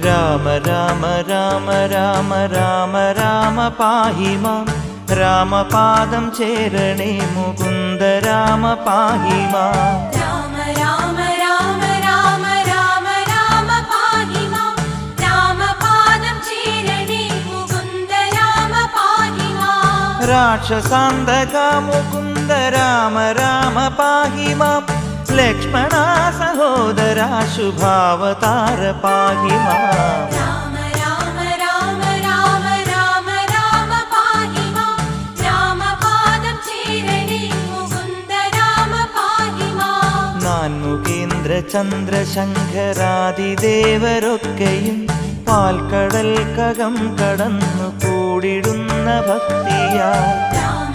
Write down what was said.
രാമ രാമ രാമ രാമ രാമ രാമ പാഹി മാം രാമപാദം ചേരണേ മുകുന്ദ രാമ പാഹി മാം രാമ രാമ രാമ രാമ രാമ രാമ പാഹി മാം രാമപാദം ചേരണേ മുകുന്ദ രാമ പാഹി മാം രാക്ഷസാന്തക മുകുന്ദ രാമ രാമ പാഹി മാം ലക്ഷ്മണ സഹോദര ശുഭാവതാര പാഹി മാം രാമ രാമ രാമ രാമ രാമ രാമ പാഹി മാം രാമപാദം ചേരണേ മുകുന്ദ രാമ പാഹി മാം നാൻമുഖേന്ദ്ര ചന്ദ്രശങ്കരാദിദേവരൊക്കെയും പാൽക്കടൽ കകം കടന്നു കൂടിടുന്ന ഭക്തിയാൽ രാമ